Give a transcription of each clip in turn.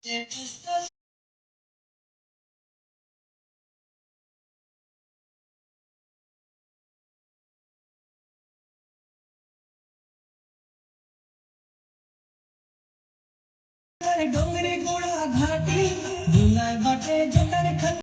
डोंगरे गोड़ा घाटी दुना घाटे जकर खत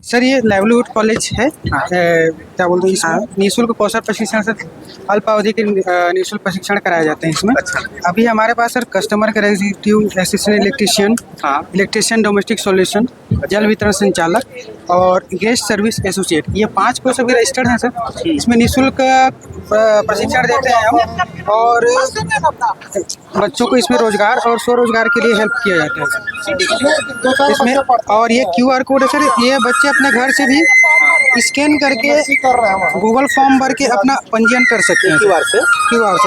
सर ये लाइवलीहुड कॉलेज है। क्या बोलते हैं इसमें निःशुल्क कौशल प्रशिक्षण से अल्पावधि के निःशुल्क प्रशिक्षण कराए जाते हैं इसमें। अच्छा। अभी हमारे पास sir customer care executive assistant electrician, electrician domestic solution, जल वितरण संचालक और गेस्ट सर्विस एसोसिएट, ये 5 पोस्ट अभी रजिस्टर्ड हैं सर। इसमें निःशुल्क प्रशिक्षण देते हैं हम और बच्चों को इसमें रोजगार और स्वरोजगार के लिए हेल्प किया जाता है सर इसमें। और ये QR कोड है सर, ये बच्चे अपने घर से भी स्कैन करके गूगल फॉर्म भर के अपना पंजीयन कर सकते हैं QR से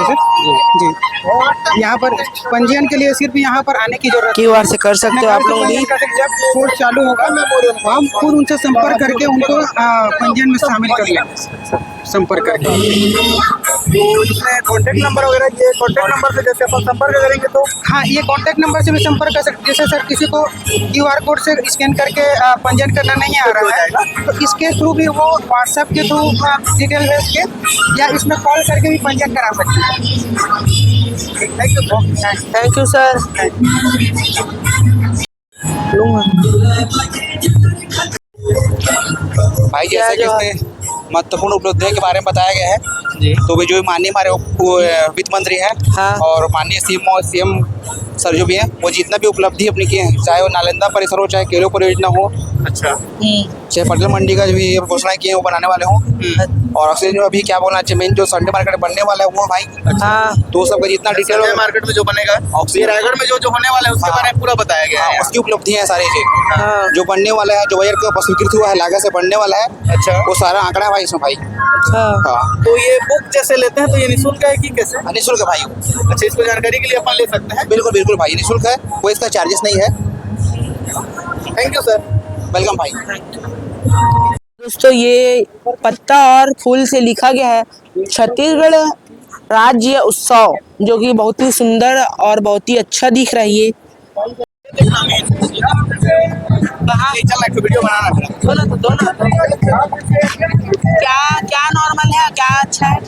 सर। जी यहाँ पर पंजीयन के लिए सिर्फ यहाँ पर आने की जरूरत QR से कर सकते हो आप लोग भी। जब कोर्स चालू होगा हम खुद उनसे संपर्क करके उनको पंजीयन में शामिल कर लेंगे, संपर्क करके। इसमें कॉन्टैक्ट नंबर वगैरह, ये कॉन्टैक्ट नंबर से जैसे अपन संपर्क करेंगे तो हाँ, ये कॉन्टैक्ट नंबर से भी संपर्क कर सकते। जैसे सर किसी को QR कोड से स्कैन करके पंजीयन करना नहीं आ रहा है तो इसके थ्रू भी वो व्हाट्सएप के थ्रू डिटेल भेज के या इसमें कॉल करके भी पंजीयन करा सकते हैं। Thank you sir. भाई जैसे कि इसमें महत्वपूर्ण उपलब्धियों के बारे में बताया गया है जी। तो भी जो माननीय हमारे वित्त मंत्री हैं हाँ। और माननीय सीएम सर जो भी हैं वो जितना भी उपलब्धि अपनी किए हैं, चाहे वो नालंदा परिसर हो, चाहे केलो परियोजना हो, अच्छा, चाहे पटल मंडी का जो भी घोषणाएं की है वो बनाने वाले हों, और अक्सर जो अभी क्या बोलना चाहिए मेन जो संडे मार्केट बनने वाला है वो भाई। हाँ। तो सबका जितना डिटेल मार्केट में जो बनेगा, ये रायगढ़ में जो होने वाला है उसके बारे में पूरा बताया गया है। उसकी उपलब्धियां हैं सारी चीज हाँ। जो बनने वाला है, जो बजट का स्वीकृत हुआ है लागत से बनने वाला है, अच्छा, वो सारा आंकड़ा है भाई इसमें भाई। हाँ, तो ये बुक जैसे लेते हैं तो ये निःशुल्क है कि कैसे? निःशुल्क है भाई। अच्छा, इसको जानकारी के लिए अपन ले सकते हैं? बिल्कुल बिल्कुल भाई, निःशुल्क है, कोई इसका चार्जेस नहीं है। Thank you sir. वेलकम भाई। दोस्तों ये पत्ता और फूल से लिखा गया है छत्तीसगढ़ राज्य उत्सव, जो कि बहुत ही सुंदर और बहुत ही अच्छा दिख रही है। वीडियो बनाना क्या क्या नॉर्मल है, क्या अच्छा है?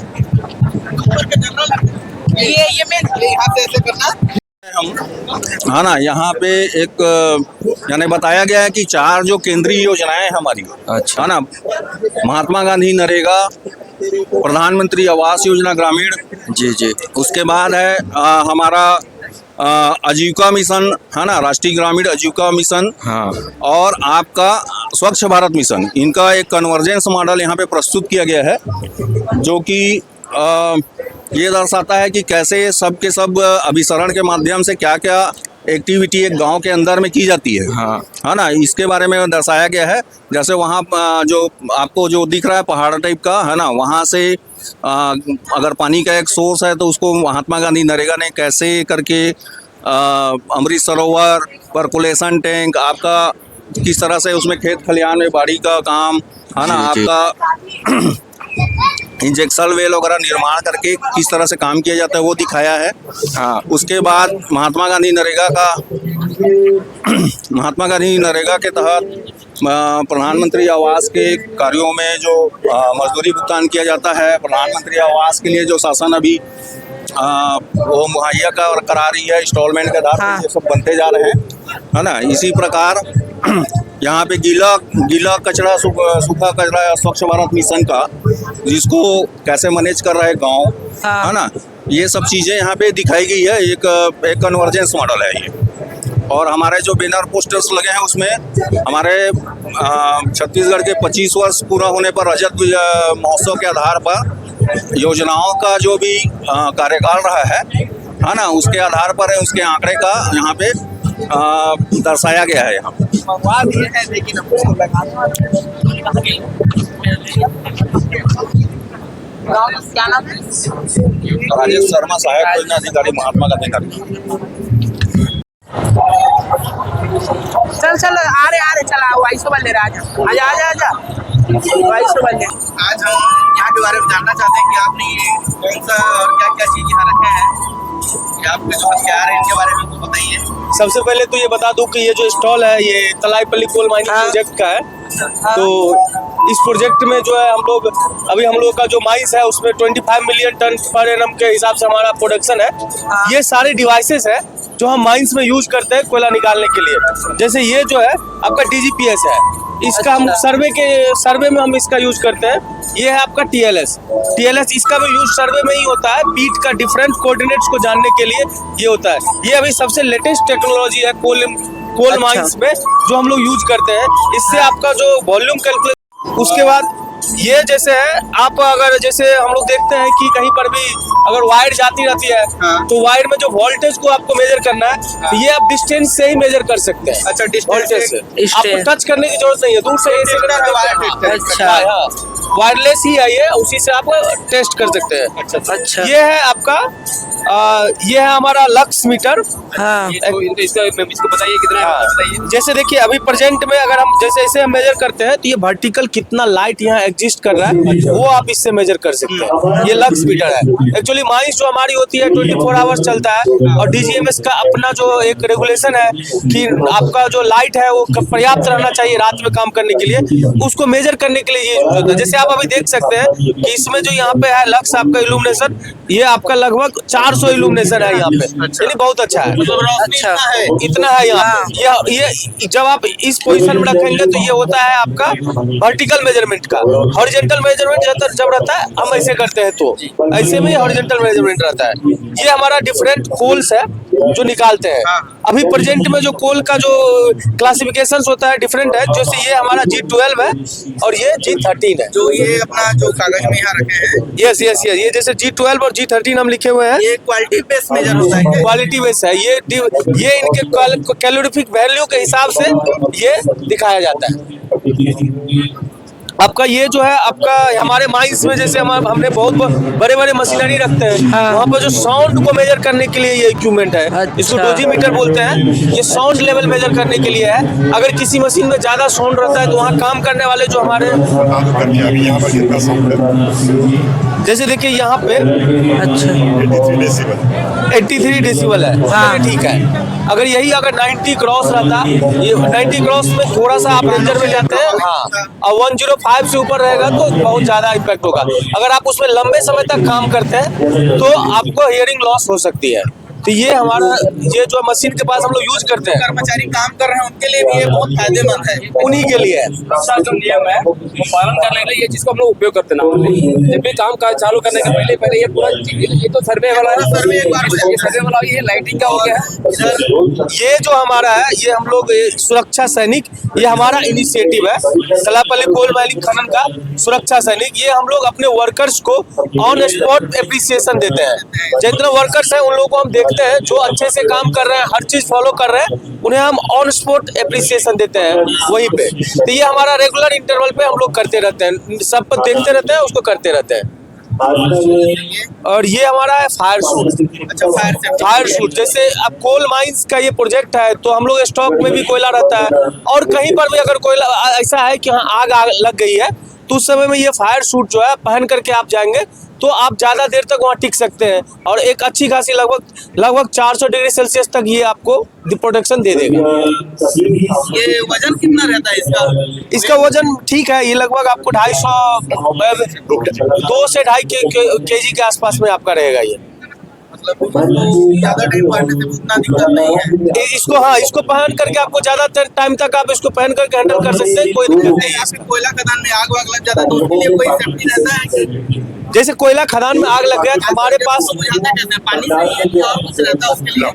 ये मेन हाथ से ऐसे करना हाँ ना, यहाँ पे एक यानी बताया गया है कि 4 जो केंद्रीय योजनाएं हैं हमारी, अच्छा है ना, महात्मा गांधी नरेगा, प्रधानमंत्री आवास योजना ग्रामीण, जी, उसके बाद है हमारा आजीविका मिशन, है ना, राष्ट्रीय ग्रामीण आजीविका मिशन, हाँ, और आपका स्वच्छ भारत मिशन। इनका एक कन्वर्जेंस मॉडल यहाँ पे प्रस्तुत किया गया है जो कि ये दर्शाता है कि कैसे सब के सब अभिसरण के माध्यम से क्या क्या एक्टिविटी एक गांव के अंदर में की जाती है, हाँ, है ना, इसके बारे में दर्शाया गया है। जैसे वहाँ जो आपको जो दिख रहा है पहाड़ टाइप का, है ना, वहाँ से अगर पानी का एक सोर्स है तो उसको महात्मा गांधी नरेगा ने कैसे करके अमृत सरोवर, पर्कुलेशन टैंक, आपका किस तरह से उसमें खेत खलिहान में बाड़ी का काम, है ना, आपका इंजेक्शन वेल वगैरह निर्माण करके किस तरह से काम किया जाता है वो दिखाया है। हाँ, उसके बाद महात्मा गांधी नरेगा के तहत प्रधानमंत्री आवास के कार्यों में जो मजदूरी भुगतान किया जाता है, प्रधानमंत्री आवास के लिए जो शासन अभी वो मुहैया करा रही है इंस्टॉलमेंट के आधार पर, ये सब बनते जा रहे हैं, है ना। इसी प्रकार यहाँ पे गीला कचरा सूखा कचरा स्वच्छ भारत मिशन का जिसको कैसे मैनेज कर रहा है गांव, हाँ। है ना, ये सब चीज़ें यहाँ पे दिखाई गई है। एक कन्वर्जेंस मॉडल है ये। और हमारे जो बैनर पोस्टर्स लगे हैं उसमें हमारे छत्तीसगढ़ के 25 वर्ष पूरा होने पर रजत महोत्सव के आधार पर योजनाओं का जो भी कार्यकाल रहा है ना, उसके आधार पर है, उसके आंकड़े का यहाँ पे दर्शाया गया है। यहाँ क्या नाम है? राजेश शर्मा, सहायक योजना अधिकारी, महात्मा गांधी नगर। चल आ रहे चला वाइस बन ले रहा आजा वाइस बन ले। आज हम यहाँ के बारे में जानना चाहते हैं कि आपने ये कौन सा और क्या क्या चीज़ यहाँ रखे हैं, कि आपके जो हथियार हैं इनके बारे में कुछ बताइए। सबसे पहले तो ये बता दूं कि ये जो स्टॉल है ये तलाईपल्ली कोल माइनिंग प्रोजेक्ट का है। तो इस प्रोजेक्ट में जो है हम लोग का जो माइंस है उसमें 25 मिलियन टन पर एनम के हिसाब से हमारा प्रोडक्शन है। ये सारे डिवाइसेस है जो हम माइंस में यूज करते हैं कोयला निकालने के लिए। जैसे ये जो है आपका DGPS है, इसका हम सर्वे में हम इसका यूज करते हैं। ये है आपका TLS इसका भी यूज सर्वे में ही होता है, बीट का डिफरेंट कोऑर्डिनेट्स को जानने के लिए ये होता है। ये अभी सबसे लेटेस्ट टेक्नोलॉजी है कोल माइंस में जो हम लोग यूज करते हैं। इससे आपका जो वॉल्यूम कैलकुलेट, उसके बाद ये जैसे है आप अगर जैसे हम लोग देखते हैं कि कहीं पर भी अगर वायर जाती रहती है तो वायर में जो वोल्टेज को आपको मेजर करना है तो ये आप डिस्टेंस से ही मेजर कर सकते हैं। अच्छा, वोल्टेज से आपको टच करने की जरूरत नहीं है, दूर से वायरलेस ही है ये, उसी से आप टेस्ट कर सकते हैं। अच्छा ये है आपका ये है हमारा लक्स मीटर। हाँ इसको बताइए कितना है, बताइए। जैसे देखिए अभी प्रेजेंट में अगर हम जैसे हम मेजर करते हैं तो ये वर्टिकल कितना लाइट यहाँ एग्जिस्ट कर रहा है वो आप इससे मेजर कर सकते हैं। ये लक्स मीटर है। एक्चुअली माइंस जो हमारी होती है 24 आवर्स चलता है और DGMS का अपना जो एक रेगुलेशन है कि आपका जो लाइट है वो पर्याप्त रहना चाहिए रात में काम करने के लिए, उसको मेजर करने के लिए ये होता है। जैसे आप अभी देख सकते हैं कि इसमें जो यहाँ पे है लक्स आपका इल्यूमिनेशन, ये आपका लगभग 400 इल्यूमिनेशन है यहाँ पे, यानी बहुत अच्छा है। अच्छा इतना है यहाँ पे। ये जब आप इस पोजीशन में रखेंगे तो ये होता है आपका वर्टिकल मेजरमेंट का। हॉरिजॉन्टल मेजरमेंट जब रहता है हम ऐसे करते हैं तो ऐसे में हॉरिजॉन्टल मेजरमेंट रहता है। ये हमारा डिफरेंट कोल्स है जो निकालते हैं। अभी प्रेजेंट में जो कोल का जो क्लासिफिकेशंस होता है डिफरेंट है। जैसे ये हमारा G12 है और ये G13 है। जो ये अपना जो कागज में यहाँ रखे हैं, यस ये जैसे G12 और G13 हम लिखे हुए हैं। ये क्वालिटी बेस मेजर होता है, क्वालिटी बेस है। ये इनके कैलोरीफिक वैल्यू के हिसाब से ये दिखाया जाता है। आपका ये जो है आपका हमारे माइंस में जैसे हमने बहुत बड़े बड़े मशीनरी रखते हैं, वहाँ पर जो साउंड को मेजर करने के लिए ये इक्विपमेंट है। इसको डोजीमीटर बोलते हैं। ये साउंड लेवल मेजर करने के लिए है। अगर किसी मशीन में ज्यादा साउंड रहता है तो वहाँ काम करने वाले जो हमारे जैसे देखिए यहाँ पे 83 डेसिबल है, ठीक है। अगर 90 क्रॉस रहता, ये 90 क्रॉस में थोड़ा सा आप रेंजर में जाते हैं, हाँ, और 105 से ऊपर रहेगा तो बहुत ज्यादा इम्पैक्ट होगा। अगर आप उसमें लंबे समय तक काम करते हैं तो आपको हियरिंग लॉस हो सकती है। तो ये हमारा ये जो मशीन के पास हम लोग यूज करते हैं, कर्मचारी काम कर रहे हैं उनके लिए भी ये बहुत फायदेमंद है, उन्हीं के लिए है। जो नियम है वो पालन करने के लिए ये चीज को हम लोग उपयोग करते हैं। जब भी काम काज चालू करने के पहले ये पूरा ये तो सर्वे वाला है, सर्वे वाला ये लाइटिंग का हो गया है। ये जो हमारा है ये हम लोग सुरक्षा सैनिक, ये हमारा इनिशिएटिव है तलाईपल्ली कोल माइनिंग खनन का सुरक्षा सैनिक। ये हम लोग अपने वर्कर्स को ऑन स्पॉट एप्रिसिएशन देते हैं। जितने वर्कर्स हैं उन लोगों को हम देखते हैं जो अच्छे से काम कर रहे हैं, हर चीज फॉलो कर रहे हैं, उन्हें हम ऑन स्पॉट एप्रिसिएशन देते हैं वहीं पे। तो ये हमारा रेगुलर इंटरवल पे हम लोग करते रहते हैं, सब पर देखते रहते हैं, उसको करते रहते हैं। और ये हमारा है फायर सूट। अच्छा, फायर सूट जैसे अब कोल माइंस का ये प्रोजेक्ट है तो हम लोग स्टॉक में भी कोयला रहता है और कहीं पर भी अगर कोयला ऐसा है कि हाँ आग लग गई है तो उस समय में ये फायर सूट जो है पहन करके आप जाएंगे तो आप ज्यादा देर तक वहाँ टिक सकते हैं और एक अच्छी खासी लगभग 400 डिग्री सेल्सियस तक ये आपको प्रोटेक्शन दे देगा। ये वजन कितना रहता है इसका वजन ठीक है, ये लगभग आपको 250 2 से 2.5 kg के आसपास में आपका रहेगा ये। मतलब इसको ज्यादा टाइम पहनने से उतना दिक्कत नहीं है। इसको हाँ, इसको पहन करके आपको ज्यादा टाइम तक आप इसको पहन करके हैंडल कर सकते हैं, कोई दिक्कत नहीं है। आपके कोयला खदान में आग वाग लग जाता है तो उसके लिए कोई सेफ्टी रहता है कि जैसे कोयला खदान में आग लग गया तो हमारे पास कैसे पानी से ही है कि और कुछ रहता है उसके लिए?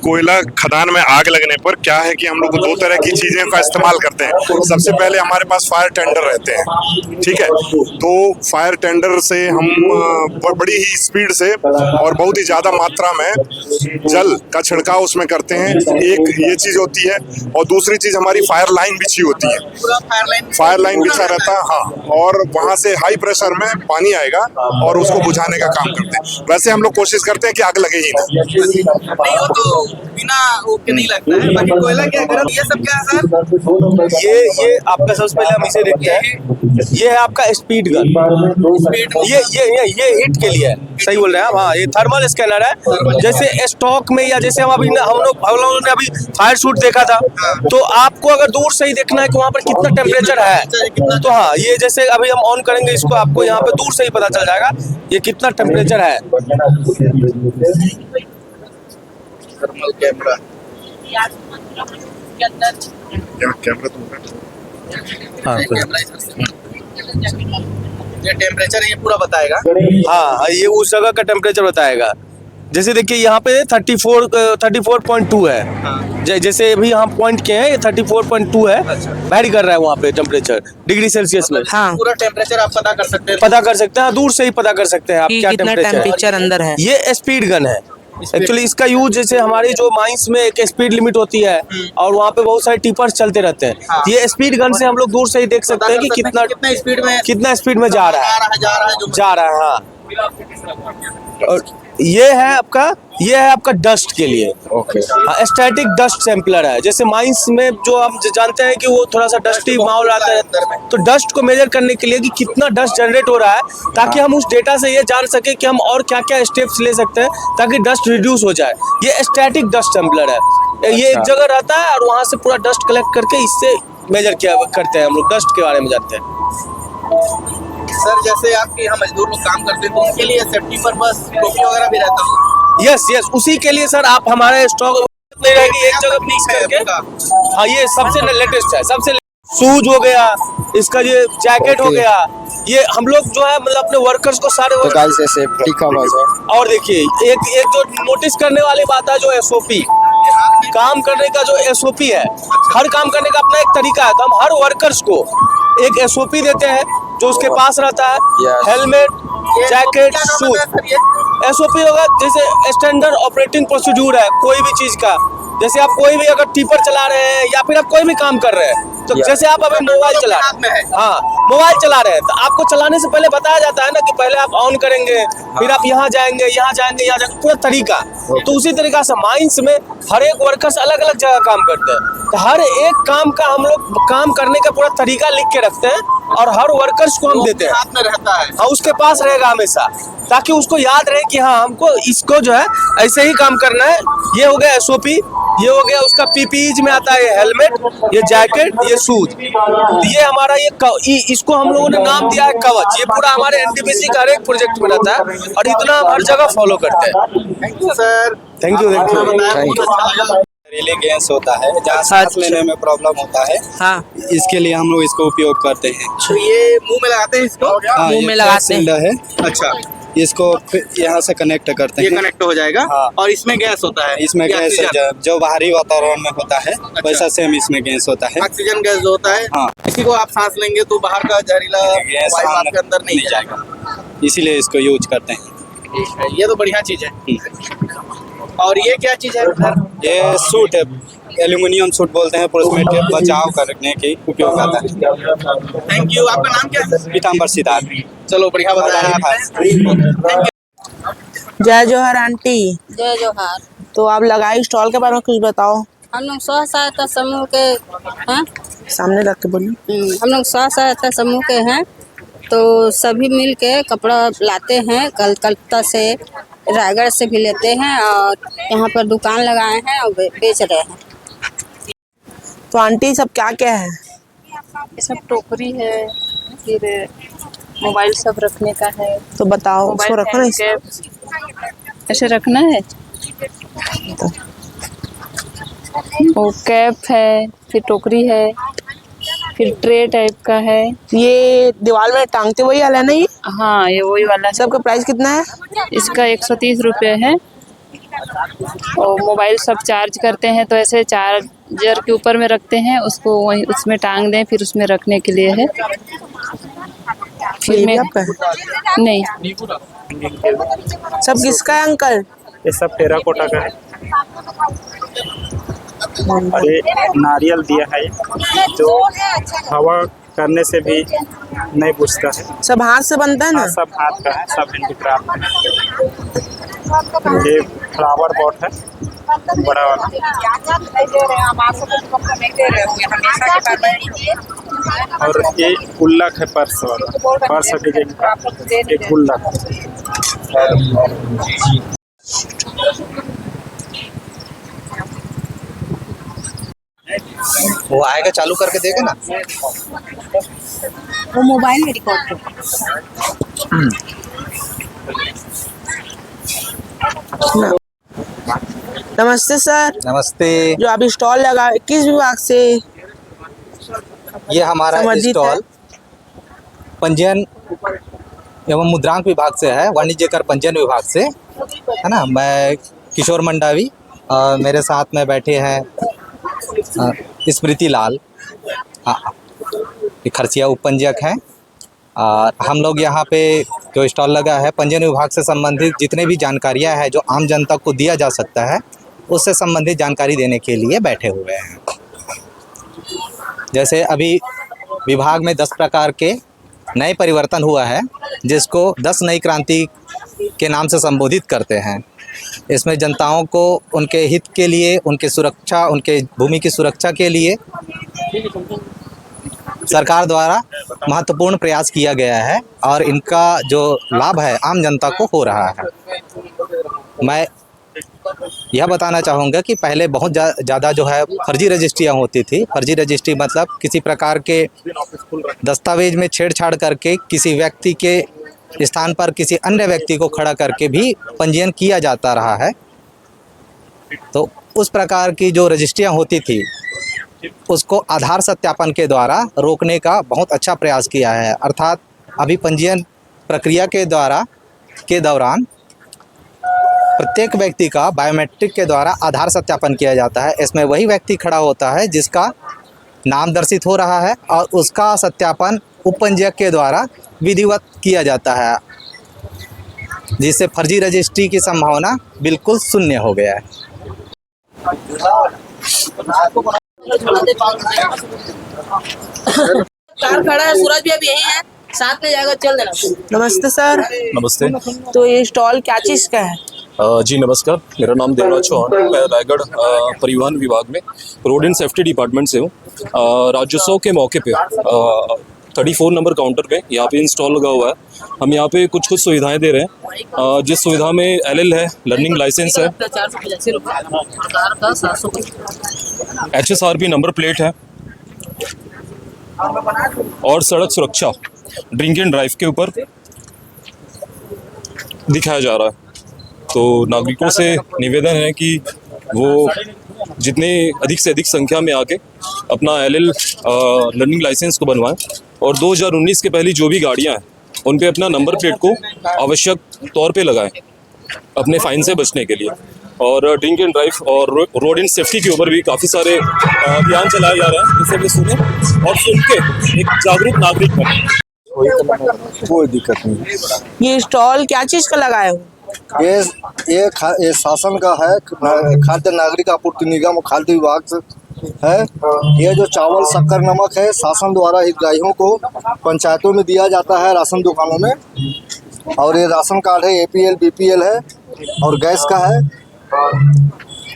कोयला खदान में आग लगने पर क्या है कि हम लोग दो तरह की चीजें का इस्तेमाल करते हैं। सबसे पहले हमारे पास फायर टेंडर रहते हैं, ठीक है। तो फायर टेंडर से हम बड़ी ही स्पीड से और बहुत ही ज्यादा मात्रा में जल का छिड़काव उसमें करते हैं। एक ये चीज होती है और दूसरी चीज हमारी फायर लाइन बिछी होती है। पूरा फायर लाइन बिछा रहता है, हाँ, और वहां से हाई प्रेशर में पानी आएगा और उसको बुझाने का काम करते हैं। वैसे हम लोग कोशिश करते हैं कि आग लगे ही ना। नहीं हो तो बिना वो के नहीं लगता है। बाकी कोयला क्या गर्म, ये सब क्या है सर? ये आपका सबसे पहले हम इसे देखते हैं। ये है आपका स्पीड गन। ये हिट के लिए है, सही बोल रहे हैं आप। हाँ, ये थर्मल स्कैनर है। जैसे स्टॉक में या जैसे हम लोगों ने अभी फायर शूट देखा था, तो आपको अगर दूर से ही देखना है कि वहाँ पर कितना टेम्परेचर है, तो हाँ, ये जैसे अभी हम ऑन करेंगे इसको, आपको यहाँ पे दूर से ही पता चल जाएगा ये कितना टेम्परेचर है। थर्मल कैमरा हाँ, ये टेम्परेचर ये पूरा बताएगा। हाँ, ये उस जगह का टेम्परेचर बताएगा। जैसे देखिए यहाँ पे 34.2 है। जैसे अभी यहाँ पॉइंट के हैं, ये 34.2 है। वैरी कर रहा है वहाँ पे टेम्परेचर डिग्री सेल्सियस में। हाँ, पूरा टेम्परेचर आप पता कर सकते हैं। पता कर सकते हैं, दूर से ही पता कर सकते हैं आप क्या कितना टेम्परेचर टेम्परेचर अंदर है। ये स्पीड गन है। एक्चुअली इसका यूज जैसे हमारी जो माइंस में एक स्पीड लिमिट होती है और वहाँ पे बहुत सारे टिपर्स चलते रहते हैं। हाँ। ये स्पीड गन से हम लोग दूर से ही देख सकते हैं कि कितना कितना स्पीड में जा रहा है। जा रहा है, हाँ। और ये है आपका डस्ट के लिए। ओके। हाँ, स्टैटिक डस्ट सैंपलर है। जैसे माइंस में जो हम जानते हैं कि वो थोड़ा सा डस्टी माहौल रहता है, तो डस्ट को मेजर करने के लिए कि कितना डस्ट जनरेट हो रहा है, ताकि हम उस डेटा से ये जान सके कि हम और क्या क्या स्टेप्स ले सकते हैं ताकि डस्ट रिड्यूस हो जाए। ये स्टैटिक डस्ट सैंपलर है। ये एक जगह रहता है और वहाँ से पूरा डस्ट कलेक्ट करके इससे मेजर करते हैं। हम लोग डस्ट के बारे में जानते हैं। सर जैसे आपके यहाँ मजदूर लोग काम करते हैं तो उनके लिए सेफ्टी पर्पस टोपी वगैरह भी रहता है? यस, उसी के लिए सर आप हमारे स्टॉक नहीं रहेगी, एक जगह मिक्स करके। हाँ, ये सबसे लेटेस्ट है। सबसे शूज हो गया, इसका ये जैकेट हो गया। ये हम लोग जो है मतलब अपने वर्कर्स को सारे सेफ्टी का और देखिए एक जो नोटिस करने वाली बात है, जो एसओपी काम करने का जो एसओपी है, हर काम करने का अपना एक तरीका है। तो हम हर वर्कर्स को एक एसओपी देते हैं जो उसके पास रहता है। Helmet, jacket, shoes. एसओपी होगा जैसे स्टैंडर्ड ऑपरेटिंग प्रोसीड्यूर है कोई भी चीज का। जैसे आप कोई भी अगर टिपर चला रहे हैं या फिर आप कोई भी काम कर रहे हैं, तो जैसे आप अभी मोबाइल चला रहे हैं, हाँ, मोबाइल चला रहे हैं, तो आपको चलाने से पहले बताया जाता है ना कि पहले आप ऑन करेंगे, फिर आप यहाँ जाएंगे, यहाँ जाएंगे, पूरा तरीका। तो उसी तरीका से माइंस में हर एक वर्कर्स अलग अलग जगह काम करते हैं, तो हर एक काम का हम लोग काम करने का पूरा तरीका लिख के रखते हैं और हर वर्कर्स को हम देते हैं। हाथ में रहता है। हाँ, उसके पास रहेगा हमेशा, ताकि उसको याद रहे कि हाँ, हमको इसको जो है ऐसे ही काम करना है। ये हो गया एसओपी, ये हो गया उसका पीपीई में आता है हेलमेट, ये जैकेट, ये शूज। ये हमारा इसको हम लोगों ने नाम दिया है कवच। ये पूरा हमारे एनटीपीसी का हर एक प्रोजेक्ट में रहता है और इतना हम हर जगह फॉलो करते हैं। Thank you sir. Thank you. Relay gas होता है जहाँ सांस लेने में प्रॉब्लम होता है। हाँ, इसके लिए हम लोग इसको उपयोग करते हैं। तो ये मुंह में लगाते हैं इसको? हाँ, मुंह में लगाते हैं। सिलेंडर है, अच्छा, इसको यहाँ से कनेक्ट करते ये हैं। कनेक्ट हो जाएगा। हाँ। और इसमें गैस होता है? इसमें ये गैस ऑक्सीजन? जो बाहरी वातावरण में होता है वैसा सेम इसमें गैस होता है। ऑक्सीजन गैस जो होता है, हाँ। इसी को आप सांस लेंगे तो बाहर का जहरीला गैस वायु आपके अंदर नहीं जाएगा। इसीलिए इसको यूज करते हैं। ठीक है, ये तो बढ़िया चीज है। और ये क्या चीज है सर? ये सूट है, एल्यूमिनियम सूट बोलते हैं, पुरुष में बचाव करने की उपयोग आता है। Thank you. आपका नाम क्या है? पीताम्बर सिद्धार्थ। चलो बढ़िया बताया आपने। जय जोहर आंटी। जय जोहार। तो आप लगाई स्टॉल के बारे में कुछ बताओ। हम लोग स्व सहायता समूह के हैं। सामने रख के बोलिए। हम लोग स्व सहायता समूह के हैं, तो सभी मिल के कपड़ा लाते हैं। कलकत्ता से, रायगढ़ से भी लेते हैं और यहाँ पर दुकान लगाए हैं और बेच रहे हैं। तो आंटी सब क्या क्या है? ये सब टोकरी है, फिर मोबाइल सब रखने का है। तो बताओ, उसको रखो ना। मोबाइल ऐसे रखना है। वो कैप है, फिर टोकरी है, फिर ट्रे टाइप का है। ये दीवार में टांगते वही वाला है ना ये? हाँ, ये वही वाला है। सबका प्राइस कितना है? इसका 130 रुपये है। और मोबाइल सब चार्ज करते हैं तो ऐसे चार्जर के ऊपर में रखते हैं, उसको वहीं उसमें टांग दें, फिर उसमें रखने के लिए है। ये भी आपका है? नहीं, सब किसका है अंकल? ये सब टेराकोटा का है। और ये नारियल दिया है जो हवा करने से भी नहीं बुझता है। सब हाथ से बनता है ना? हाँ, सब हाथ का है, सब हैंडीक्राफ्ट है। ये फ्लावर पॉट है बड़ा वाला। और ये गुल्लक है, पर्स वाला, पर्स डिजाइन का एक गुल्लक। वो आएगा चालू करके देगा ना। वो मोबाइल में रिकॉर्ड कर। नमस्ते सर। नमस्ते। जो अभी स्टॉल लगा किस विभाग से ये हमारा संबंधित स्टॉल पंजीयन एवं मुद्रांक विभाग से है, वाणिज्य कर पंजीयन विभाग से है ना। मैं किशोर मंडावी और मेरे साथ में बैठे हैं स्मृति लाल, खर्चिया उपपंजीयक हैं। और हम लोग यहाँ पे जो स्टॉल लगा है पंजीयन विभाग से संबंधित जितने भी जानकारियाँ हैं जो आम जनता को दिया जा सकता है उससे संबंधित जानकारी देने के लिए बैठे हुए हैं। जैसे अभी विभाग में 10 प्रकार के नए परिवर्तन हुआ है जिसको 10 नई क्रांति के नाम से संबोधित करते हैं। इसमें जनताओं को उनके हित के लिए, उनके सुरक्षा, उनके भूमि की सुरक्षा के लिए सरकार द्वारा महत्वपूर्ण प्रयास किया गया है और इनका जो लाभ है आम जनता को हो रहा है। मैं यह बताना चाहूँगा कि पहले बहुत ज़्यादा जो है फर्जी रजिस्ट्रियाँ होती थी। फर्जी रजिस्ट्री मतलब किसी प्रकार के दस्तावेज में छेड़छाड़ करके किसी व्यक्ति के स्थान पर किसी अन्य व्यक्ति को खड़ा करके भी पंजीयन किया जाता रहा है। तो उस प्रकार की जो रजिस्ट्रियाँ होती थी उसको आधार सत्यापन के द्वारा रोकने का बहुत अच्छा प्रयास किया है। अर्थात अभी पंजीयन प्रक्रिया के दौरान प्रत्येक व्यक्ति का बायोमेट्रिक के द्वारा आधार सत्यापन किया जाता है। इसमें वही व्यक्ति खड़ा होता है जिसका नाम दर्शित हो रहा है और उसका सत्यापन उपपंजीयक के द्वारा विधिवत किया जाता है, जिससे फर्जी रजिस्ट्री की संभावना बिल्कुल शून्य हो गया है। कार खड़ा है, सूरज भी अभी यही है, साथ में जाकर चल देना। नमस्ते सर। नमस्ते। तो ये स्टॉल क्या चीज़ का है? जी नमस्कार, मेरा नाम देवराज चौहान, मैं रायगढ़ परिवहन विभाग में रोड एंड सेफ्टी डिपार्टमेंट से हूँ। राज्योत्सव के मौके पे 34 नंबर काउंटर पे यहाँ पे इंस्टॉल लगा हुआ है। हम यहाँ पे कुछ सुविधाएं दे रहे हैं, जिस सुविधा में LL है, लर्निंग लाइसेंस है, HSRP नंबर प्लेट है और सड़क सुरक्षा ड्रिंक एंड ड्राइव के ऊपर दिखाया जा रहा है। तो नागरिकों से निवेदन है कि वो जितने अधिक से अधिक संख्या में आके अपना LL लर्निंग लाइसेंस को बनवाएं और 2019 के पहले जो भी गाड़ियां हैं उन पे अपना नंबर प्लेट को आवश्यक तौर पे लगाएं अपने फाइन से बचने के लिए। और ड्रिंक एंड ड्राइव और रोड एंड सेफ्टी के ऊपर भी काफ़ी सारे अभियान चलाए जा रहे हैं, जिससे वे सुने और सुन के एक जागरूक नागरिक बने। कोई दिक्कत नहीं। ये स्टॉल क्या चीज़ का लगाए हो? ये शासन का है, खाद्य नागरिक आपूर्ति निगम और खाद्य विभाग से है। ये जो चावल, शक्कर, नमक है शासन द्वारा हितग्राहियों को पंचायतों में दिया जाता है, राशन दुकानों में। और ये राशन कार्ड है, APL BPL है और गैस का है,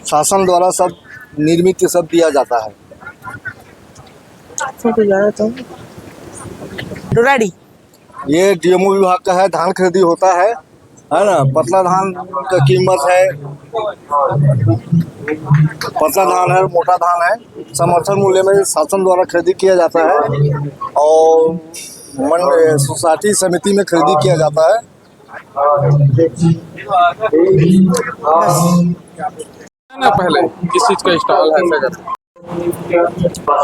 शासन द्वारा सब निर्मित सब दिया जाता है। रेडी। ये DMO विभाग का है, धान खरीदी होता है ना। पतला धान का कीमत है, पतला धान है, मोटा धान है, समर्थन मूल्य में शासन द्वारा खरीदी किया जाता है और सोसाइटी समिति में खरीदी किया जाता है। ना पहले किस चीज का स्टॉल है ऐसा कर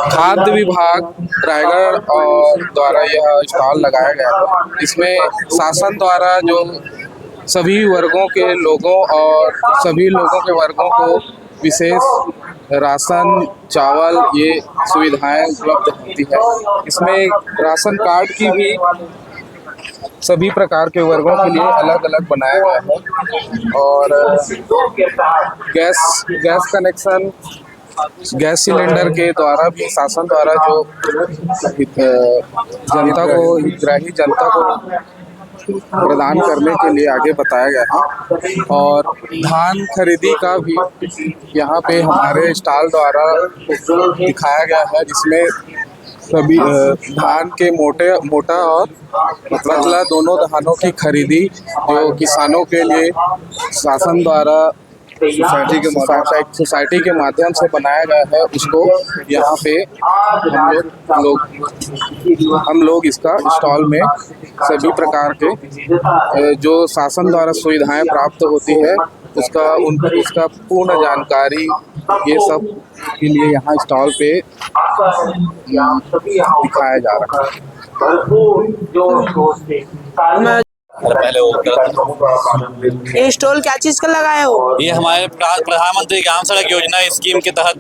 खाद्य विभाग रायगढ़ और द्वारा यह स्टॉल लगाया गया है। इसमें शासन द्वारा जो सभी वर्गों के लोगों और सभी लोगों के वर्गों को विशेष राशन चावल ये सुविधाएं उपलब्ध होती है। इसमें राशन कार्ड की भी सभी प्रकार के वर्गों के लिए अलग अलग बनाया गया है और गैस कनेक्शन गैस सिलेंडर के द्वारा भी शासन द्वारा जो जनता को हितग्राही जनता को प्रदान करने के लिए आगे बताया गया है। और धान खरीदी का भी यहाँ पे हमारे स्टॉल द्वारा दिखाया गया है, जिसमें सभी धान के मोटा और पतला दोनों धानों की खरीदी जो किसानों के लिए शासन द्वारा सोसाइटी के माध्यम से बनाया गया है, उसको यहाँ पे हम लोग इसका स्टॉल में सभी प्रकार के जो शासन द्वारा सुविधाएं प्राप्त होती है उसका पूर्ण जानकारी ये सब के लिए यहाँ स्टॉल पे दिखाया जा रहा है। ये स्टॉल क्या चीज का लगाए हो? ये हमारे प्रधानमंत्री ग्राम सड़क योजना स्कीम के तहत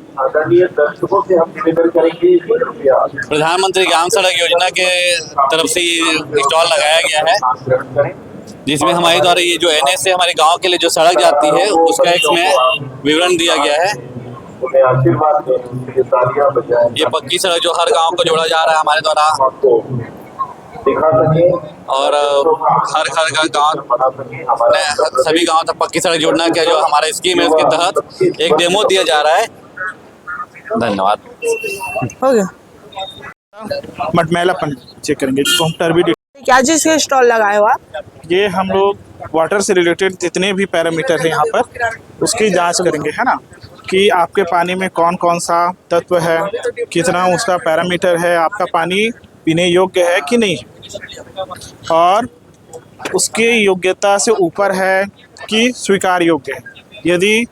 प्रधानमंत्री ग्राम सड़क योजना के तरफ से ये स्टॉल लगाया गया है, जिसमें हमारे द्वारा ये जो NH से हमारे गांव के लिए जो सड़क जाती है उसका इसमें विवरण दिया गया है। ये पक्की सड़क जो हर गांव को जोड़ा जा रहा है हमारे द्वारा और हर गांव सभी गांव तक पक्की सड़क जोड़ना का जो हमारा स्कीम है उसके तहत एक डेमो दिया जा रहा है। धन्यवाद। हो गया। मटमैलापन चेक करेंगे जिसको हम टर्बिडिटी। क्या चीज के स्टॉल लगाए हो आप? ये हम लोग वाटर से रिलेटेड जितने भी पैरामीटर है यहाँ पर उसकी जांच करेंगे, है ना, कि आपके पानी में कौन कौन सा तत्व है, कितना उसका पैरामीटर है, आपका पानी पीने योग्य है कि नहीं, और उसकी योग्यता से ऊपर है कि स्वीकार योग्य है। यदि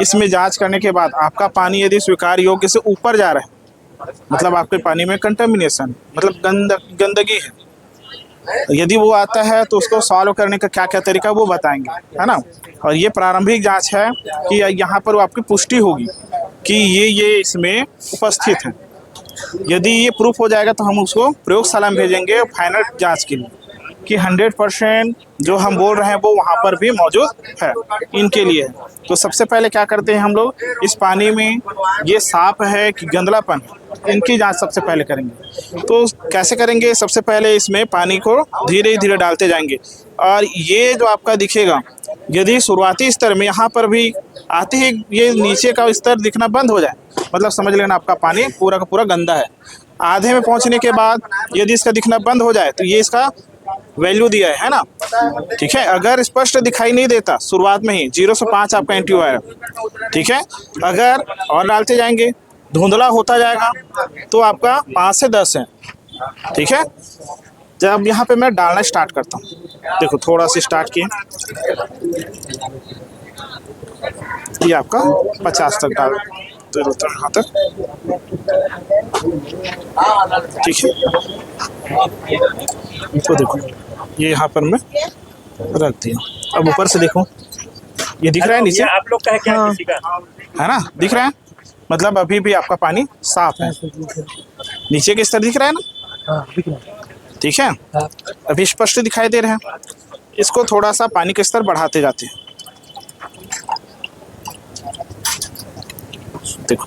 इसमें जांच करने के बाद आपका पानी यदि स्वीकार योग्य से ऊपर जा रहा है, मतलब आपके पानी में कंटामिनेशन मतलब गंदगी है, यदि वो आता है तो उसको सॉल्व करने का क्या क्या तरीका वो बताएंगे, है ना। और ये प्रारंभिक जांच है कि यहाँ पर आपकी पुष्टि होगी कि ये इसमें उपस्थित है। यदि ये प्रूफ हो जाएगा तो हम उसको प्रयोगशाला में भेजेंगे फाइनल जांच के लिए कि 100% जो हम बोल रहे हैं वो वहाँ पर भी मौजूद है इनके लिए। तो सबसे पहले क्या करते हैं हम लोग, इस पानी में ये साफ है कि गंदलापन है, इनकी जांच सबसे पहले करेंगे। तो कैसे करेंगे, सबसे पहले इसमें पानी को धीरे धीरे डालते जाएंगे और ये जो आपका दिखेगा, यदि शुरुआती स्तर में यहाँ पर भी आते ही ये नीचे का स्तर दिखना बंद हो जाए, मतलब समझ लेना आपका पानी पूरा का पूरा गंदा है। आधे में पहुँचने के बाद यदि इसका दिखना बंद हो जाए तो ये इसका वैल्यू दिया है ना, ठीक है। अगर स्पष्ट दिखाई नहीं देता शुरुआत में ही 0 से 5 आपका NTU है, ठीक है। अगर और डालते जाएंगे धुंधला होता जाएगा तो आपका 5 से 10 है, ठीक है। जब यहाँ पे मैं डालना स्टार्ट करता हूँ, देखो थोड़ा सा स्टार्ट किए, ये आपका 50 तक डाल तो यहाँ तक, ठीक है। तो देखो ये यहाँ पर मैं रख दिया। अब ऊपर से देखो ये दिख रहा है नीचे, आप लोग का है क्या? हाँ। किसी का है ना, दिख रहा है, मतलब अभी भी आपका पानी साफ है। नीचे के स्तर दिख रहा है ना, ठीक है, अभी स्पष्ट दिखाई दे रहे हैं। इसको थोड़ा सा पानी का स्तर बढ़ाते जाते हैं, देखो।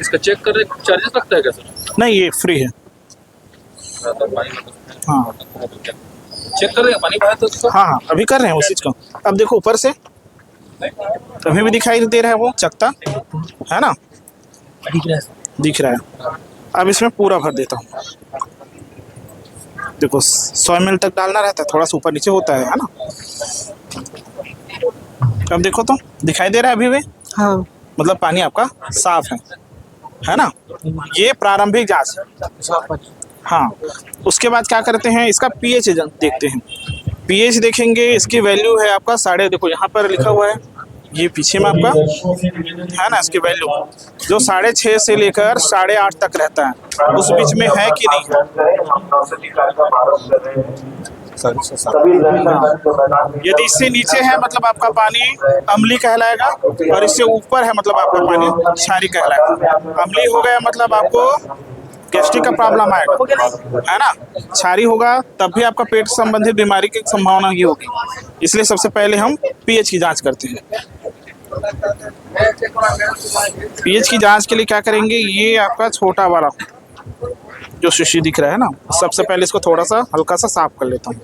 इसका चेक करने चार्जेस लगता है क्या सर? नहीं, ये फ्री है। हाँ, चेक कर रहे हैं पानी बाहर तो? हाँ अभी कर रहे हैं उस चीज को। अब देखो ऊपर से अभी भी दिखाई दे रहा है वो चकता, है ना, दिख रहा है। अब इसमें पूरा भर देता हूँ, देखो 100 ml तक डालना रहता है, थोड़ा सा ऊपर नीचे होता है ना। अब देखो तो दिखाई दे रहा है अभी भी, हाँ, मतलब पानी आपका साफ है ना। ये प्रारंभिक जांच है। हाँ, उसके बाद क्या करते हैं, इसका pH देखते हैं पीएच देखेंगे, इसकी वैल्यू है आपका साढ़े, देखो यहाँ पर लिखा हुआ है, ये पीछे में आपका है ना, इसकी वैल्यू जो 6.5 से लेकर 8.5 तक रहता है, उस बीच में है कि नहीं है। यदि इससे नीचे है मतलब आपका पानी अम्लीय कहलाएगा, और इससे ऊपर है मतलब आपका पानी क्षारीय कहलाएगा। अम्लीय हो गया मतलब आपको गैस्ट्रिक का प्रॉब्लम आएगा, है ना। क्षारीय होगा तब भी आपका पेट संबंधित बीमारी की संभावना ही होगी। इसलिए सबसे पहले हम पीएच की जांच करते हैं। पीएच की जांच के लिए क्या करेंगे, ये आपका छोटा वाला जो शीशी दिख रहा है ना, सबसे पहले इसको थोड़ा सा हल्का सा साफ कर लेता हूँ।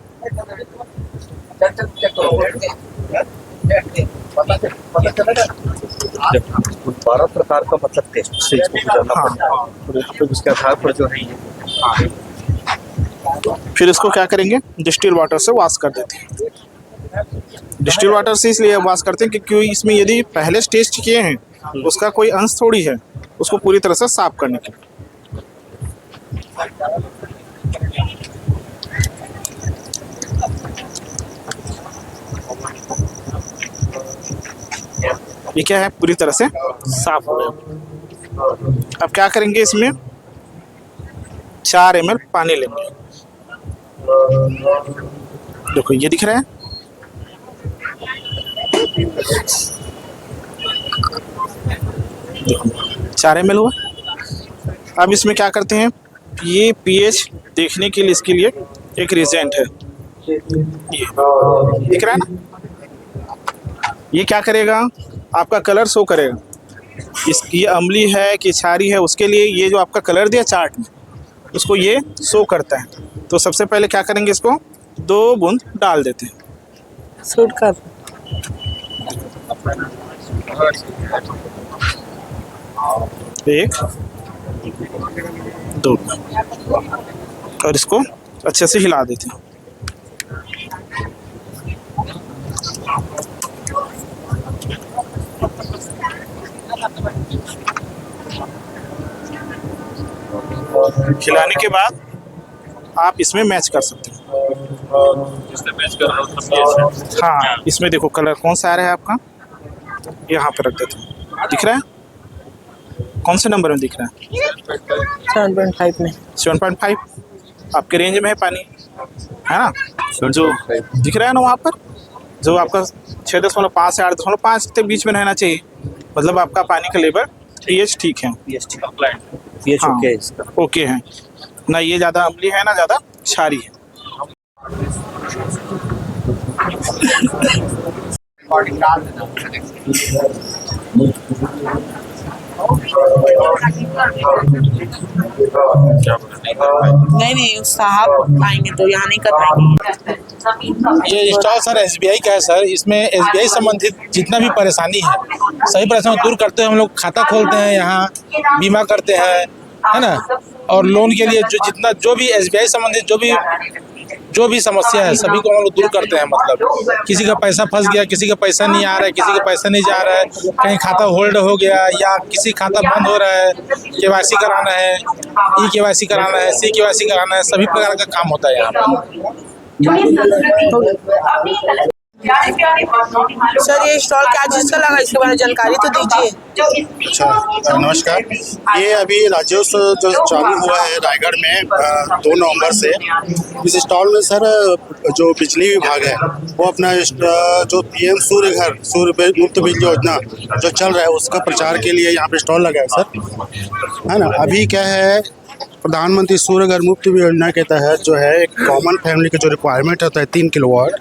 12 प्रकार का मतलब टेस्ट से इसको गुजरना पड़ता है, तो यहाँ पे उसके आधार पर जो है ये फिर इसको क्या करेंगे, डिस्टिल वाटर से वॉश कर देते हैं। डिस्टिल वाटर से इसलिए वॉश करते हैं क्योंकि इसमें यदि पहले टेस्ट किए हैं उसका कोई अंश थोड़ी है, उसको पूरी तरह से साफ करने के लिए। ये क्या है, पूरी तरह से साफ हो गया। अब क्या करेंगे, इसमें 4 ml पानी लेंगे। देखो ये दिख रहा है, देखो 4 ml हुआ। अब इसमें क्या करते हैं, ये पीएच देखने के लिए इसके लिए एक रिएजेंट है, ये दिख रहा है ना। ये क्या करेगा, आपका कलर शो करेगा, ये अम्लीय है कि क्षारीय है, उसके लिए ये जो आपका कलर दिया चार्ट में, उसको ये शो करता है। तो सबसे पहले क्या करेंगे, इसको 2 बूंद डाल देते हैं। सूट कर 1 2 और इसको अच्छे से हिला देते हैं। खिलाने के बाद आप इसमें मैच कर सकते हैं। हाँ, इसमें देखो कलर कौन सा आ रहा है आपका, यहाँ पे रख देते हैं। दिख रहा है, कौन से नंबर में दिख रहा है, 7.5 में। 7.5 आपके रेंज में है पानी, है ना। जो दिख रहा है ना वहाँ पर, जो आपका 6.5 से 8.5 के बीच में रहना चाहिए, मतलब आपका पानी का लेवल पीएच ठीक है, पीएच हाँ, ओके है ना। ये ज़्यादा अम्लीय है ना ज़्यादा क्षारीय है। नहीं साहब आएंगे तो यहाँ नहीं कर पाएंगे। ये स्टॉल सर एसबीआई का है सर। इसमें एसबीआई संबंधित जितना भी परेशानी है सभी परेशानी दूर करते हैं। हम लोग खाता खोलते हैं, यहाँ बीमा करते हैं, है ना। और लोन के लिए जो भी एसबीआई संबंधित जो भी समस्या है सभी को हम लोग दूर करते हैं। मतलब किसी का पैसा फंस गया, किसी का पैसा नहीं आ रहा है, किसी का पैसा नहीं जा रहा है, कहीं खाता होल्ड हो गया या किसी खाता बंद हो रहा है, केवाईसी कराना है, ई केवाईसी कराना है, सी केवाईसी कराना है, सभी प्रकार का काम होता है यहाँ पर। सर ये स्टॉल क्या चीज़ का लगा, इसके बारे में जानकारी तो दीजिए। अच्छा, नमस्कार। ये अभी राज्योत्सव जो चालू हुआ है रायगढ़ में 2 नवंबर से, इस स्टॉल में सर जो बिजली विभाग है वो अपना जो पीएम सूर्य मुफ्त बिजली योजना जो चल रहा है उसका प्रचार के लिए यहाँ पे स्टॉल लगा है सर, है ना। अभी क्या है, प्रधानमंत्री सूर्य घर मुफ्त योजना के तहत जो है एक कॉमन फैमिली का जो रिक्वायरमेंट होता है 3 किलोवाट,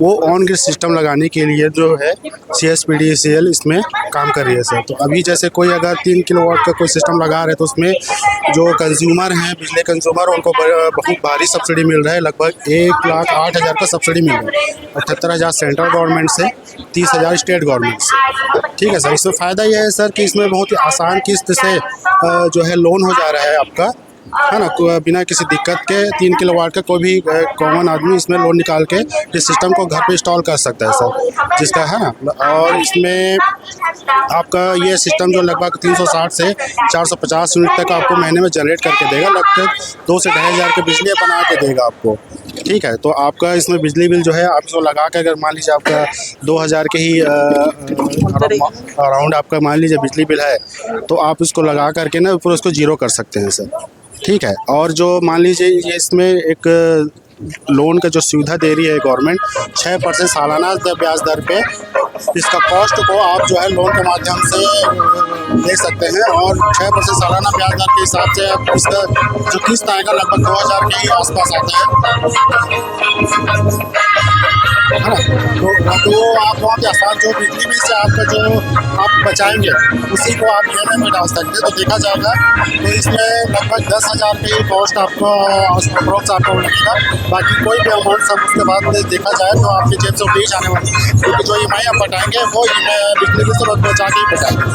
वो ऑन ग्रिड सिस्टम लगाने के लिए जो है CSPDCL इसमें काम कर रही है सर। तो अभी जैसे कोई अगर 3 किलोवाट का कोई सिस्टम लगा रहे तो उसमें जो कंज्यूमर हैं, बिजली कंज्यूमर, उनको बहुत भारी सब्सिडी मिल रहा है। लगभग 1,08,000 का सब्सिडी मिल रहा है, 78,000 सेंट्रल गवर्नमेंट से, 30,000 स्टेट गवर्नमेंट से। ठीक है सर। इसमें फ़ायदा यह है सर कि इसमें बहुत ही आसान किस्त से जो है लोन हो जा रहा है आपका, है ना, बिना किसी दिक्कत के 3 किलोवाट का कोई भी कॉमन आदमी इसमें लोन निकाल के इस सिस्टम को घर पे इंस्टॉल कर सकता है सर, जिसका है ना। और इसमें आपका ये सिस्टम जो लगभग 360 से 450 यूनिट तक आपको महीने में जनरेट करके देगा, लगभग 2 से 2.5 हज़ार की बिजली बना के देगा आपको। ठीक है, तो आपका इसमें बिजली बिल जो है आप इसको लगा के, अगर मान लीजिए आपका 2000 के ही अराउंड आपका मान लीजिए बिजली बिल है, तो आप इसको लगा करके ना फिर उसको जीरो कर सकते हैं सर। ठीक है, और जो मान लीजिए ये इसमें एक लोन का जो सुविधा दे रही है गवर्नमेंट 6% सालाना ब्याज दर पे, इसका कॉस्ट को आप जो है लोन के माध्यम से ले सकते हैं, और 6% सालाना ब्याज दर के हिसाब से आप इसका जो किस्त आएगा लगभग 2000 के ही आसपास आता है ना। तो आप बहुत आसान जो बिजली बिल से आपका जो आप बचाएंगे उसी को आप ईएमआई में डाल सकते हैं। तो देखा जाएगा तो इसमें लगभग 10,000 के ही कॉस्ट आपको अप्रोक्स आपको लगेगा, बाकी कोई भी अमाउंट सब उसके बाद देखा जाए तो आपकी जेब से उठी जाने वाली है, क्योंकि जो ईएमआई आप बताएंगे वो बिजली बिल से बचा के ही बताएंगे।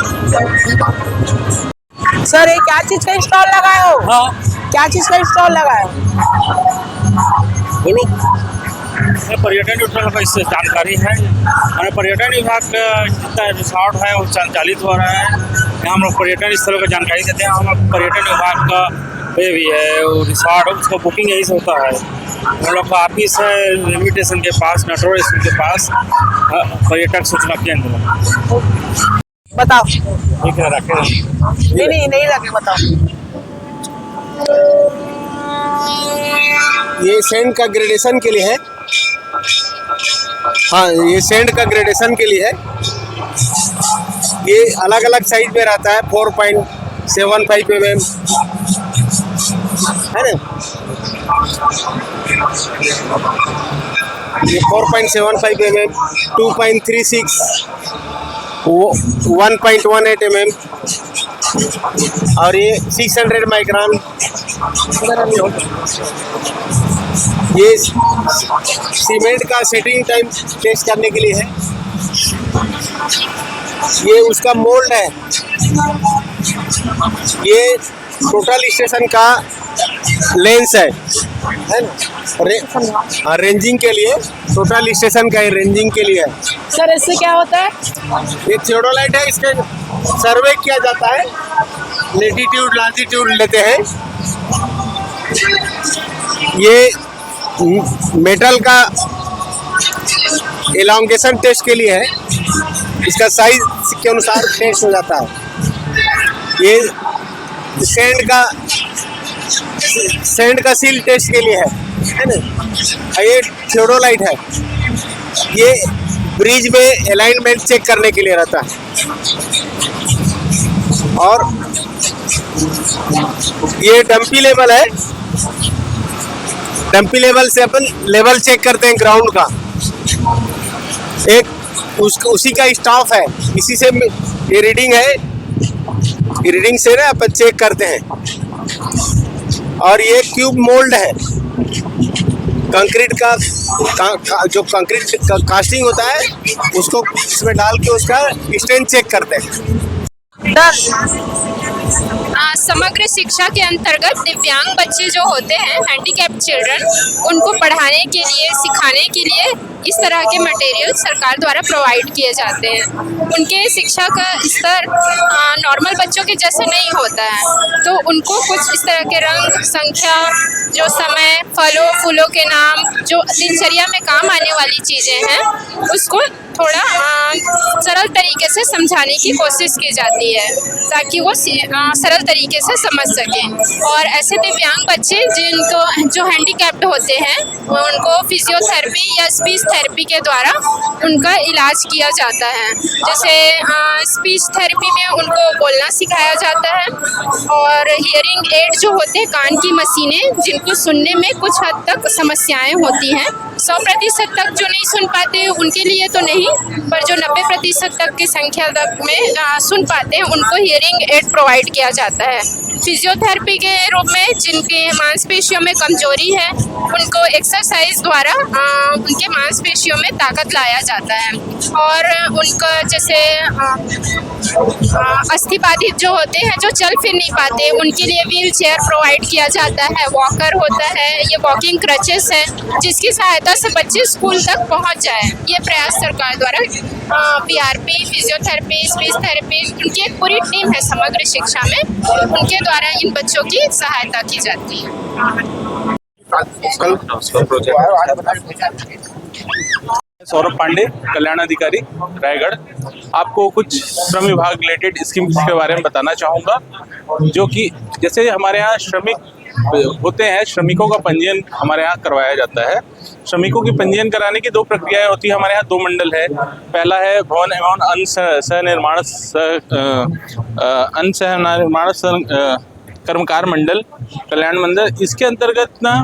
सर ये क्या चीज का स्टॉल लगाए हो? हाँ, क्या चीज का स्टॉल लगाए हो? बोलो। पर्यटन विभाग का इससे जानकारी है, हमारे पर्यटन विभाग का जितना रिसोर्ट है वो संचालित हो रहा है। यहाँ हम लोग पर्यटन स्थलों की जानकारी देते हैं। हम लोग पर्यटन विभाग का ये भी है वो रिसोर्ट, उसका बुकिंग यही से होता है। हम लोग का ऑफिस है रेलवे स्टेशन के पास, मेट्रो स्टेशन के पास, पर्यटक सूचना केंद्र। बताओ। ठीक है, रखे नहीं रखे, बताओ। ये सेंड का ग्रेडेशन के लिए है। हाँ, ये सेंड का ग्रेडेशन के लिए है। ये अलग अलग साइज में रहता है, 4.75 mm है ना, ये 4.75 mm, 2.36, 1.18 mm और ये 600 माइक्रोन। ये सीमेंट का सेटिंग टाइम टेस्ट करने के लिए है। ये उसका मोल्ड है। ये टोटल स्टेशन का लेंस है ना, रेंजिंग के लिए, टोटल स्टेशन का रेंजिंग के लिए है। सर इससे क्या होता है? ये थियोडोलाइट है, इसके सर्वे किया जाता है, लेटीट्यूड लॉन्जिट्यूड लेते हैं। ये मेटल का एलोंगेशन टेस्ट के लिए है, इसका साइज के अनुसार टेस्ट हो जाता है। ये सैंड का सील टेस्ट के लिए है ना। ये थियोडोलाइट है, ये ब्रिज में अलाइनमेंट चेक करने के लिए रहता है। और ये डंपी लेवल है, डंपी लेवल से अपन लेवल चेक करते हैं ग्राउंड का। एक उसी का स्टाफ है, इसी से ये रीडिंग है, ये रीडिंग से ना अपन चेक करते हैं। और ये क्यूब मोल्ड है, कंक्रीट का जो कंक्रीट का कास्टिंग होता है उसको इसमें डाल के उसका स्ट्रेंथ चेक करते हैं। समग्र शिक्षा के अंतर्गत दिव्यांग बच्चे जो होते हैं, हैंडीकैप्ड चिल्ड्रन, उनको पढ़ाने के लिए, सिखाने के लिए इस तरह के मटेरियल सरकार द्वारा प्रोवाइड किए जाते हैं। उनके शिक्षा का स्तर नॉर्मल बच्चों के जैसे नहीं होता है, तो उनको कुछ इस तरह के रंग, संख्या, जो समय, फलों फूलों के नाम, जो दिनचर्या में काम आने वाली चीज़ें हैं, उसको थोड़ा सरल तरीके से समझाने की कोशिश की जाती है, ताकि वो सरल तरीके से समझ सकें। और ऐसे दिव्यांग बच्चे जिनको जो हैंडीकैप्ड होते हैं, उनको फिजियोथेरेपी या स्पीच थेरेपी के द्वारा उनका इलाज किया जाता है। जैसे स्पीच थेरेपी में उनको बोलना सिखाया जाता है, और हियरिंग एड जो होते हैं, कान की मशीनें, जिनको सुनने में कुछ हद तक समस्याएं होती हैं। 100% तक जो नहीं सुन पाते उनके लिए तो नहीं, पर जो 90% तक की संख्या तक में सुन पाते हैं, उनको हियरिंग एड प्रोवाइड किया जाता है। फिजियोथेरेपी के रूप में जिनके मांसपेशियों में कमजोरी है उनको एक्सरसाइज द्वारा उनके मांसपेशियों में ताकत लाया जाता है। और उनका जैसे अस्थिबाधित जो होते हैं, जो चल फिर नहीं पाते, उनके लिए व्हील चेयर प्रोवाइड किया जाता है, वॉकर होता है, ये वॉकिंग क्रचेस है जिसकी सहायता से बच्चे स्कूल तक पहुंच जाए। ये प्रयास सरकार द्वारा PRP, फिजियोथेरेपी, स्पीच थेरेपी, उनकी एक पूरी टीम है समग्र शिक्षा में, उनके द्वारा इन बच्चों की सहायता की जाती है। सौरभ पांडे, कल्याण अधिकारी, रायगढ़। आपको कुछ श्रम विभाग रिलेटेड स्कीम्स के बारे में बताना चाहूँगा, जो कि जैसे हमारे यहाँ श्रमिक होते हैं, श्रमिकों का पंजीयन हमारे यहाँ करवाया जाता है। श्रमिकों की पंजीयन कराने की 2 प्रक्रियाएं होती है। हमारे यहाँ 2 मंडल है। पहला है भवन एवं अन्य सहनिर्माण कर्मकार मंडल, कल्याण मंडल। इसके अंतर्गत ना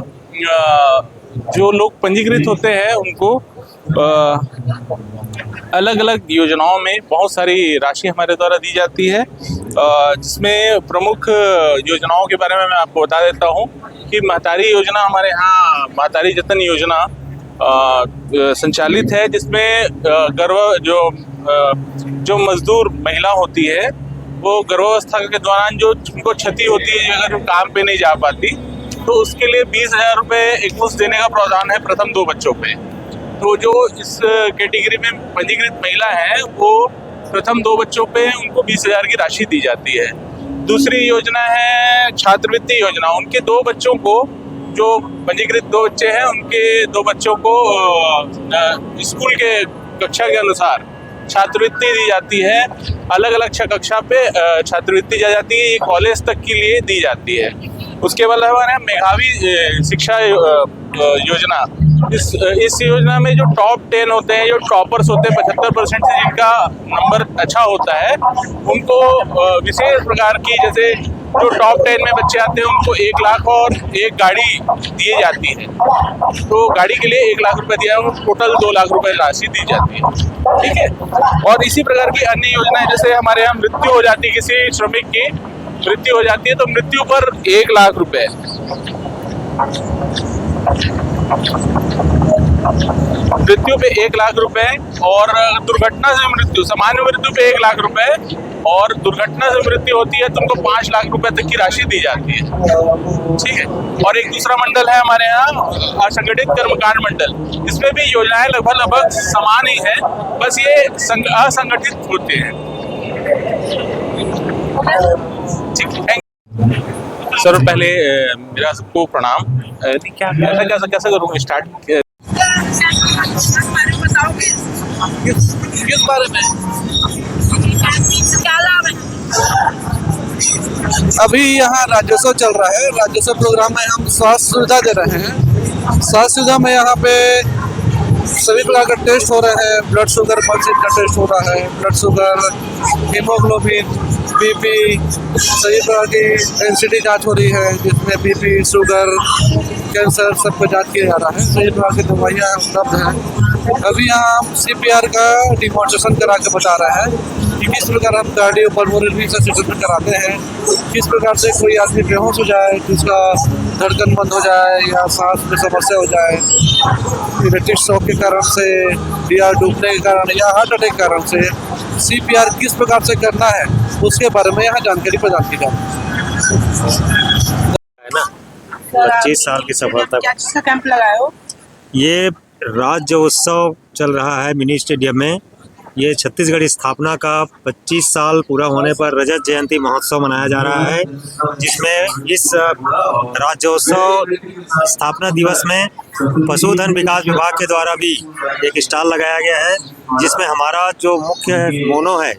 जो लोग पंजीकृत होते हैं उनको अलग अलग योजनाओं में बहुत सारी राशि हमारे द्वारा दी जाती है, जिसमें प्रमुख योजनाओं के बारे में मैं आपको बता देता हूँ कि महतारी योजना हमारे यहाँ महतारी जतन योजना संचालित है, जिसमें जो मजदूर महिला होती है वो गर्भावस्था के दौरान जो उनको क्षति होती है, अगर वो काम पे नहीं जा पाती, तो उसके लिए 20,000 रुपये एकमुश्त देने का प्रावधान है प्रथम 2 बच्चों पे। तो जो इस कैटेगरी में पंजीकृत महिला है वो प्रथम 2 बच्चों पे उनको 20,000 की राशि दी जाती है। दूसरी योजना है छात्रवृत्ति योजना। उनके 2 बच्चों को, जो पंजीकृत 2 बच्चे हैं, उनके 2 बच्चों को स्कूल के कक्षा के अनुसार छात्रवृत्ति दी जाती है। अलग अलग कक्षा पे छात्रवृत्ति दी जाती है, ये कॉलेज तक के लिए दी जाती है। उसके बाद हमारे यहाँ मेधावी शिक्षा योजना। इस योजना में जो टॉप 10 होते हैं, जो टॉपर्स होते हैं, 75% से जिनका नंबर अच्छा होता है, उनको विशेष प्रकार की, जैसे जो टॉप 10 में बच्चे आते हैं उनको 1 लाख और एक गाड़ी दी जाती है। तो गाड़ी के लिए 1 लाख रुपए दिया है, टोटल 2 लाख रुपए राशि दी जाती है। ठीक है। और इसी प्रकार की अन्य योजनाएं, जैसे हमारे यहाँ मृत्यु हो जाती है, किसी श्रमिक की मृत्यु हो जाती है तो मृत्यु पर 1 लाख रुपए, मृत्यु पे 1 लाख रुपए, और दुर्घटना से मृत्यु, सामान्य मृत्यु पे 1 लाख रुपए, और दुर्घटना से मृत्यु होती है तो उनको 5 लाख रुपए तक की राशि दी जाती है। ठीक है। और एक दूसरा मंडल है हमारे यहाँ असंगठित कर्मकार मंडल। इसमें भी योजनाएं लगभग समान ही है, बस ये असंगठित होते हैं। ठीक है। सर, पहले मेरा सबको प्रणाम। कैसा करूँगा स्टार्ट? किस बारे में? अभी यहाँ राज्योत्सव चल रहा है। राज्योत्सव प्रोग्राम में हम स्वास्थ्य सुविधा दे रहे हैं। स्वास्थ्य सुविधा में यहाँ पे सभी प्रकार का टेस्ट हो रहे हैं। ब्लड शुगर पल्स का टेस्ट हो रहा है, ब्लड शुगर, हीमोग्लोबिन, बीपी, सभी प्रकार की एनसीडी जांच हो रही है, जिसमें बीपी, शुगर, कैंसर सबको जांच किया जा रहा है। सभी प्रकार की दवाइयाँ उपलब्ध हैं। अभी यहाँ हम CPR का डिमॉन्स्ट्रेशन करा के बता रहे हैं कि किस प्रकार हम कार्डियो पल्मोनरी रिससिटेशन कराते हैं, किस प्रकार से कोई आदमी बेहोश हो जाए, जिसका धड़कन बंद हो जाए या सांस में समस्या हो जाए, इलेक्ट्रिक शॉक के कारण से या डूबने के कारण या हार्ट अटैक के कारण से CPR किस प्रकार से करना है, उसके बारे में यहाँ जानकारी प्रदान की जाती है ना। 25 साल की सफलता। क्या कैंप लगाए हो? ये राज्य उत्सव चल रहा है मिनी स्टेडियम में। ये छत्तीसगढ़ स्थापना का 25 साल पूरा होने पर रजत जयंती महोत्सव मनाया जा रहा है, जिसमें इस राज्योत्सव स्थापना दिवस में पशुधन विकास विभाग के द्वारा भी एक स्टॉल लगाया गया है, जिसमें हमारा जो मुख्य मोनो है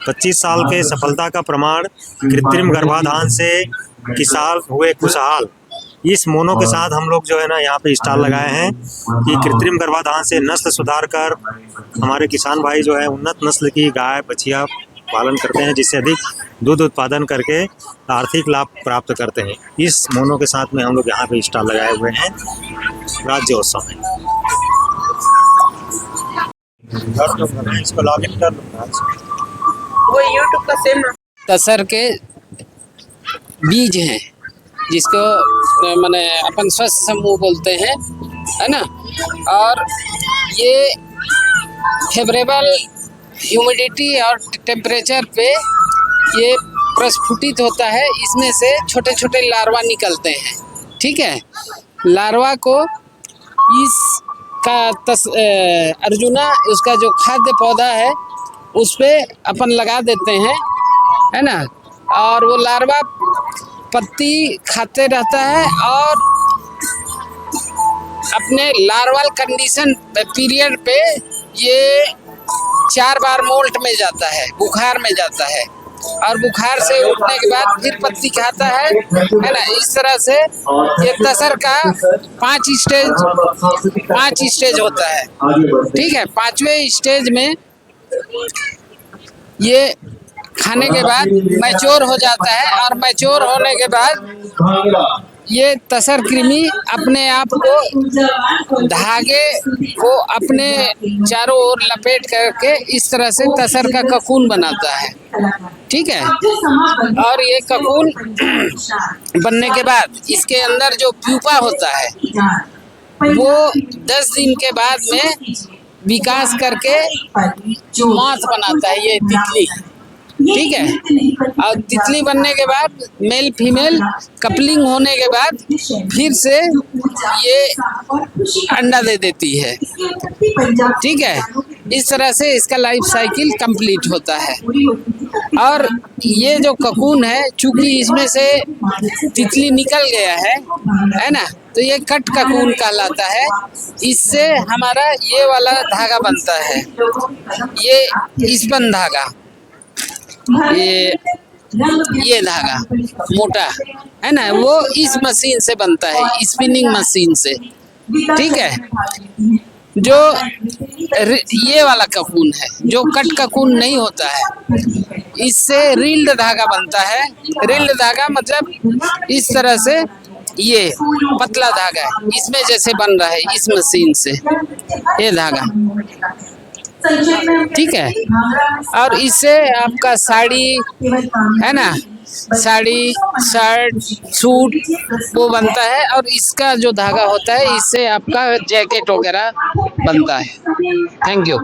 25 साल के सफलता का प्रमाण, कृत्रिम गर्भाधान से किसान हुए खुशहाल। इस मोनो के साथ हम लोग जो है ना यहाँ पे स्टॉल लगाए हैं कि कृत्रिम गर्भाधान से नस्ल सुधार कर हमारे किसान भाई जो है उन्नत नस्ल की गाय बछिया पालन करते हैं, जिससे अधिक दूध उत्पादन करके आर्थिक लाभ प्राप्त करते हैं। इस मोनो के साथ में हम लोग यहाँ पे स्टॉल लगाए हुए हैं राज्योत्सव में। इसको लॉग इन कर वो यूट्यूब का सेम तसर के बीज हैं, जिसको माने अपन स्वस्थ समूह बोलते हैं, है ना। और ये फेवरेबल ह्यूमिडिटी और टेम्परेचर पे ये प्रस्फुटित होता है। इसमें से छोटे छोटे लार्वा निकलते हैं, ठीक है। लार्वा को इसका अर्जुना उसका जो खाद्य पौधा है उस पे अपन लगा देते हैं, है ना। और वो लार्वा पत्ती खाते रहता है और अपने लार्वल कंडीशन पीरियड पे ये 4 बार मोल्ट में जाता है, बुखार में जाता है, और बुखार से उठने के बाद फिर पत्ती खाता है ना। इस तरह से ये तसर का 5 स्टेज होता है, ठीक है। 5वें स्टेज में ये खाने के बाद मैच्योर हो जाता है, और मैच्योर होने के बाद ये तसर कृमि अपने आप को धागे को अपने चारों ओर लपेट करके इस तरह से तसर का ककून बनाता है, ठीक है। और ये ककून बनने के बाद इसके अंदर जो प्यूपा होता है वो 10 दिन के बाद में विकास करके मांस बनाता है, ये तितली, ठीक है। और तितली बनने के बाद मेल फीमेल कपलिंग होने के बाद फिर से ये अंडा दे देती है, ठीक है। इस तरह से इसका लाइफ साइकिल कंप्लीट होता है। और ये जो ककून है, चूंकि इसमें से तितली निकल गया है ना, तो ये कट ककून कहलाता है। इससे हमारा ये वाला धागा बनता है, ये स्पन धागा, ये धागा मोटा है ना, वो इस मशीन से बनता है, स्पिनिंग मशीन से, ठीक है। जो ये वाला ककून है, जो कट ककून नहीं होता है, इससे रील्ड धागा बनता है। रील्ड धागा मतलब इस तरह से ये पतला धागा है, इसमें जैसे बन रहा है इस मशीन से ये धागा, ठीक है। और इससे आपका साड़ी है ना, साड़ी, शर्ट, सूट वो बनता है। और इसका जो धागा होता है इससे आपका जैकेट वगैरह बनता है। Thank you.